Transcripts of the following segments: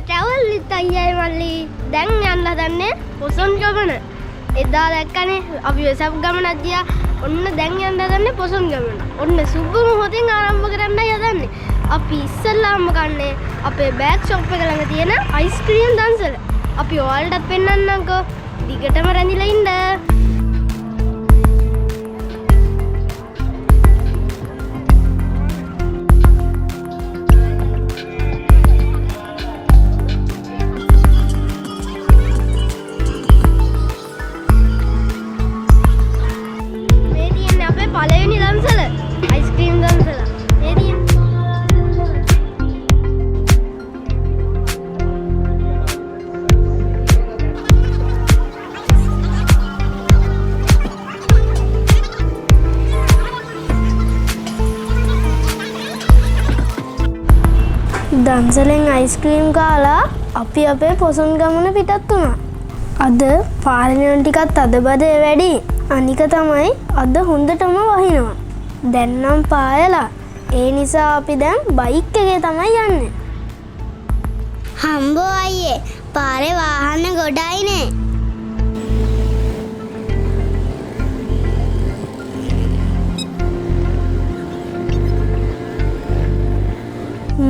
travel with අයියයි මල්ලි දැන් යන්න හදන්නේ පොසොන් ගමන. එදා දැක්කනේ අපි වෙසක් ගමනක් ගියා. ඔන්න දැන් යන්න හදන්නේ පොසොන් ගමන. ඔන්න සුබ මොහොතින් ආරම්භ කරන්නයි හදන්නේ. අපි ඉස්සෙල්ලාම කන්නේ අපේ බෑග් ෂොප් එක ළඟ තියෙන අයිස්ක්‍රීම් දන්සල. අපි ඔයාලටත් පෙන්නන්නම්කෝ. දිගටම රැඳිලා ඉන්න. දන්සලෙන් අයිස්ක්‍රීම් කාලා අපි අපේ පොසොන් ගමන පිටත් වුණා. අද පාරේන ටිකත් අද බදේ වැඩි. අනික තමයි අද හොඳටම වහිනවා. දැන් නම් පායලා. ඒ නිසා අපි දැන් බයික් එකේ තමයි යන්නේ. හම්බෝ අයියේ පාරේ වාහන ගොඩයිනේ.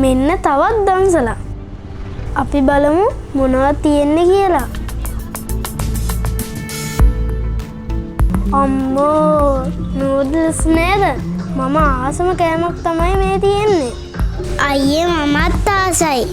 මෙන්න තවත් දන්සලා. අපි බලමු මොනවද තියෙන්නේ කියලා. අම්මෝ නූඩල්ස් නේද? මම ආසම කෑමක් තමයි මේ තියෙන්නේ. අයියේ මමත් ආසයි.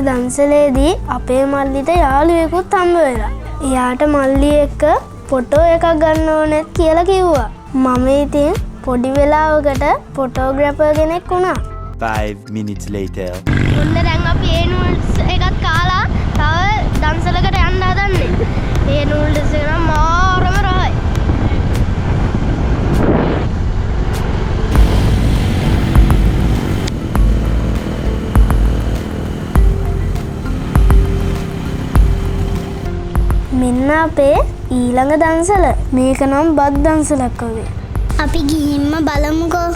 දන්සලේදී අපේ මල්ලිට යාළුවෙකුත් හම්බ වෙලා. එයාට මල්ලි එක්ක ෆොටෝ එකක් ගන්න ඕනේ කියලා කිව්වා. මම ඉතින් පොඩි වෙලාවකට ෆොටෝග්‍රැෆර් කෙනෙක් වුණා. 5 minutes later. ඔන්න දැන් අපි ඒ නූඩල්ස් එකක් කාලා තව දන්සලකට යන්න හදන්නේ. ඒ නූඩල්ස් එක නම් මාරම රහයි. මෙන්න අපේ ඊළඟ දන්සල. මේක නම් බත් දන්සලක් වගේ. අපි ගිහින්ම බලමුකෝ.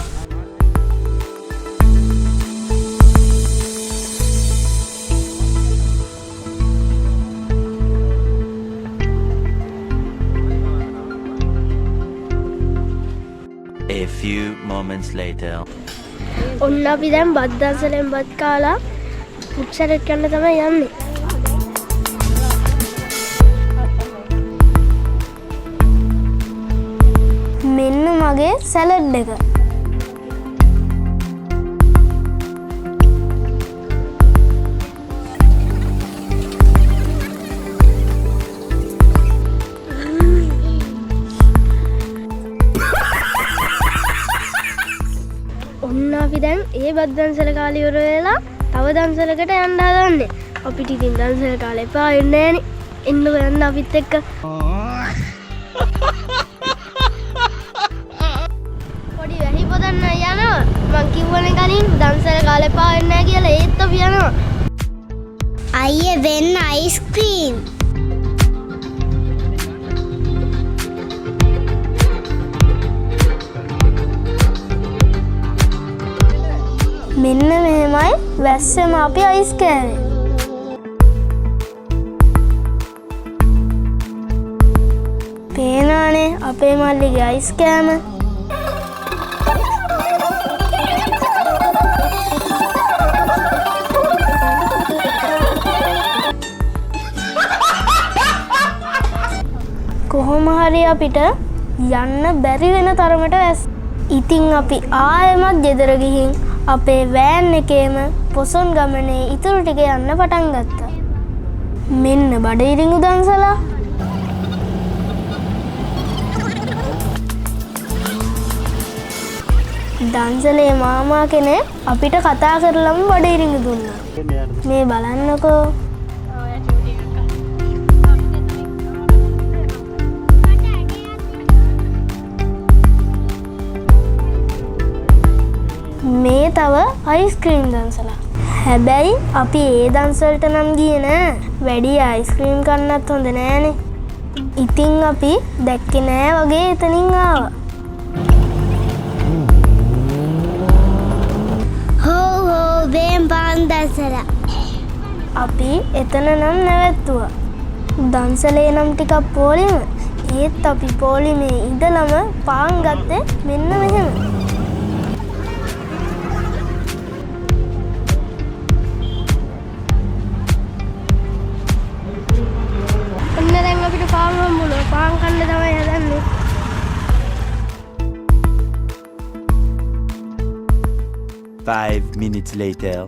A few moments later. ඔන්න අපි දැන් බත් දන්සලෙන් බත් කාලා පුච්චරට යන්න තමයි යන්නේ. මෙන්න මගේ සැලඩ් එක. ඔන්න අපි දැන් ඒ බත් දන්සල කාලේ ඉවර වෙලා තව දන්සලකට යන්න හදන්නේ. අපිට ඉතින් දන්සල කාලේ එපා වෙන්නේ නෑනේ. එන්නකෝ යන්න අපිත් එක්ක. මං කිව්වනේ කලින් දන්සල කාලේ පා වෙන්නේ නැහැ කියලා. ඒත් අපි යනවා. අයියේ වෙන්න අයිස්ක්‍රීම්. මෙන්න මෙහෙමයි වැස්සෙම අපි අයිස් කෑවේ. පේනවනේ අපේ මල්ලිගේ අයිස් කෑම. කොහොම හරි අපිට යන්න බැරි වෙන තරමට වැස්ස. ඉතින් අපි ආයෙමත් ගෙදර ගිහින් අපේ වෑන් එකේම පොසොන් ගමනේ ඉතුරු ටික යන්න පටන් ගත්තා. මෙන්න බඩඉරිඟු දන්සලා. දන්සලේ මාමා කෙනෙක් අපිට කතා කරලම බඩඉරිඟු දුන්නා. මේ බලන්නකෝ. මේ තව අයිස්ක්‍රීම් දන්සලා. හැබැයි අපි ඒ දන්සලට නම් ගියේ නෑ. වැඩි අයිස්ක්‍රීම් කන්නත් හොඳ නෑනේ. ඉතින් අපි දැක්කේ නෑ වගේ එතනින් ආවා. හෝ බේම් පාන් දන්සලා. අපි එතන නම් නැවැත්තුවා. දන්සලේ නම් ටිකක් පොලිම. ඒත් අපි පොලිමේ ඉඳලම පාන් ගත්තේ මෙන්න මෙහෙම. ඔන්න දැන් අපිට පාන් හම්බුණා. පාන් කන්න තමයි හදන්නේ. Five minutes later.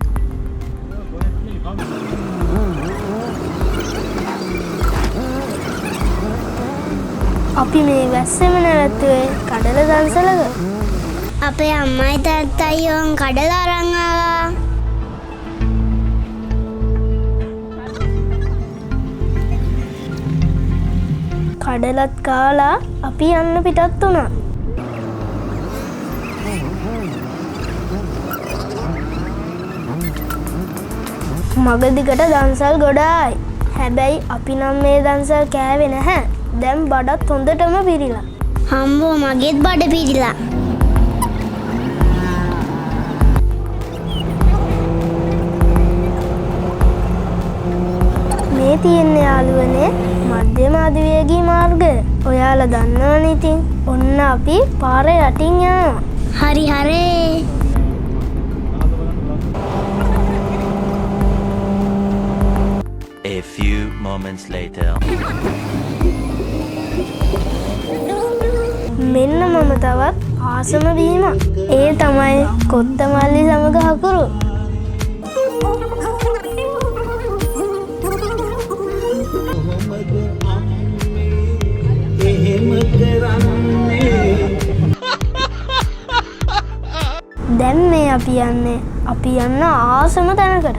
අපි මේ වැස්සෙම නැවැත්තුවේ කඩල දන්සලක. අපේ අම්මයි තාත්තයි ඕන් කඩල අරන් ආවා. කඩලත් කාලා අපි යන්න පිටත් වුණා. මගදිකට දන්සල් ගොඩායි. හැබැයි අපි නම් මේ දන්සල් කෑවේ නැහැ. දැන් බඩත් හොඳටම පිරිලා. හම්බෝ මගෙත් බඩ පිරිලා. මේ තියෙන්නේ යාළුවනේ මධ්‍යම අධිවේගී මාර්ගය. ඔයාලා දන්නවනේ ඉතින්. ඔන්න අපි පාරේ යටින් යනවා. හරි හරේ. A few moments later. මෙන්න මම තවත් ආසම වීම. ඒ තමයි කොත්තමල්ලි සමග හකුරු. දැන් මේ අපි යන්න ආසම තැනකට.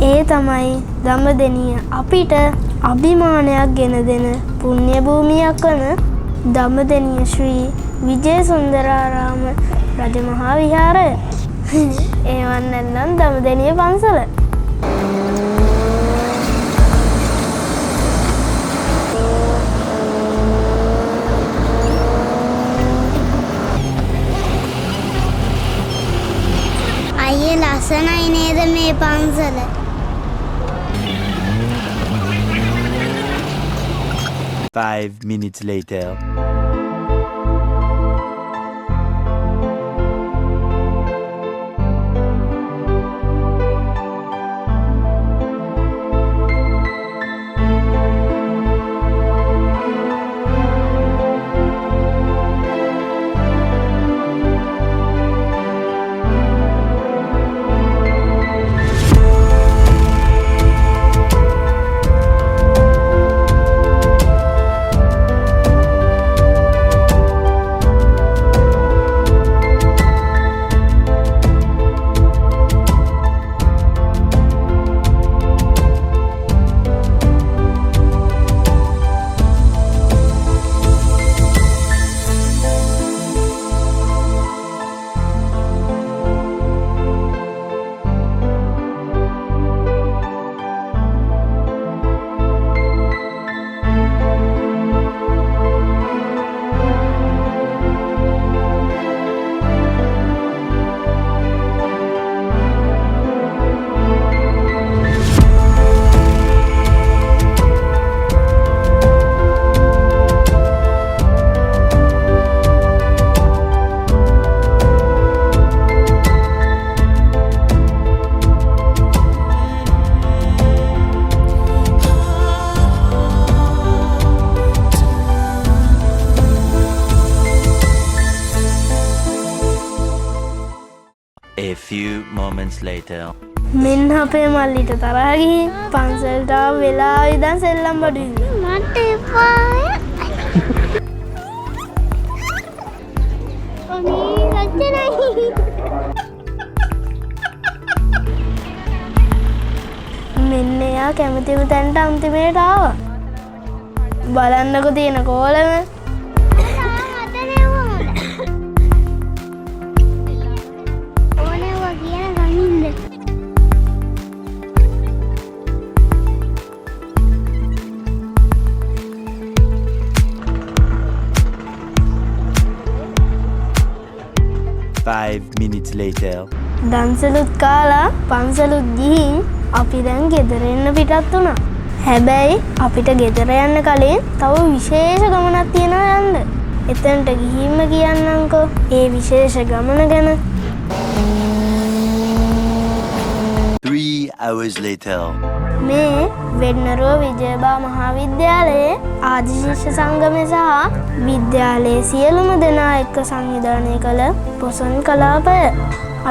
ඒ තමයි දඹදෙණිය අපිට අභිමානයක් ගෙන දෙන පුණ්‍ය භූමියක් වන දඹදෙණිය ශ්‍රී විජේසුන්දරාරාම රජමහා විහාරය. ඒවන් නැත්නම් දඹදෙණිය පන්සල. අයියේ ලස්සනයි නේද මේ පන්සල? 5 minutes later. A few moments later. මෙන්න අපේ මල්ලිට තරහ ගිහින් පන්සලට වෙලා ඉඳන් සෙල්ලම් බඩු ඉන්න. මට එපාය. අනේ ලැජ්ජයි. මෙන්න එයා කැමතිම තැනට අන්තිමේට ආවා. බලන්නකො තියෙන කෝලම. ඕනේ 5 minutes later. දන්සලුත් කාලා පන්සලුත් ගිහින් අපි දැන් ගෙදර එන්න පිටත් වුණා. හැබැයි අපිට ගෙදර යන්න කලින් තව විශේෂ ගමනක් තියෙනවා යන්න. එතනට ගිහින්ම කියන්නම්කෝ ඒ විශේෂ ගමන ගැන. 3 hours later. මේ වෙන්නරුව විජයබා මහාවිද්‍යාලයේ ආදිශිෂ්‍ය සංගමය සහ විද්‍යාලයේ සියලුම දෙනා එක්ක සංවිධානය කළ පොසොන් කලාපය.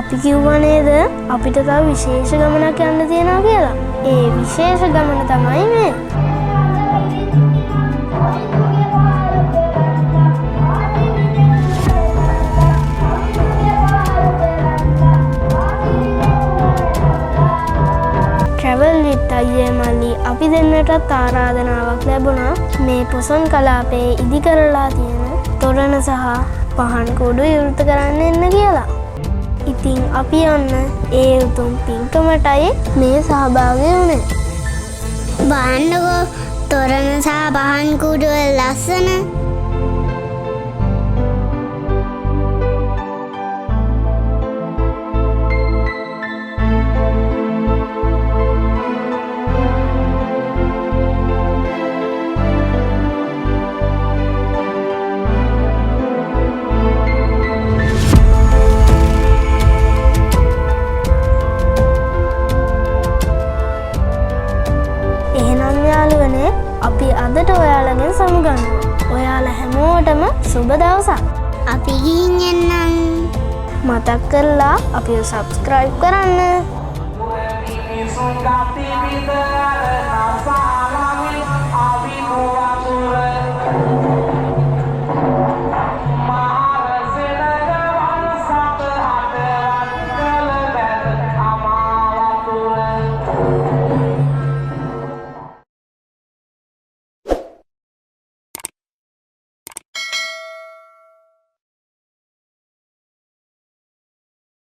අපි කිව්වා නේද අපිට තව විශේෂ ගමනක් යන්න තියෙනවා කියලා. ඒ විශේෂ ගමන තමයි මේ. travel with අයියේ මල්ලි අපි දෙන්නටත් ආරාධනාවක් ලැබුණා මේ පොසොන් කලාපයේ ඉදි කරලා තියෙන තොරණ සහ පහන් කුඩු විවෘත කරන්න එන්න කියලා. ඉතින් අපි යන්න ඒ උතුම් පින්කමටයි මේ සහභාගී වුණේ. බලන්නකෝ තොරණ සහ පහන් කුඩුව ලස්සන. අපි අදට ඔයාලගෙන් සමුගන්නවා. ඔයාලා හැමෝටම සුබ දවසක්. අපි ගිහින් එන්නම්. මතක් කරලා අපිව සබ්ස්ක්‍රයිබ් කරන්න. Sudah TV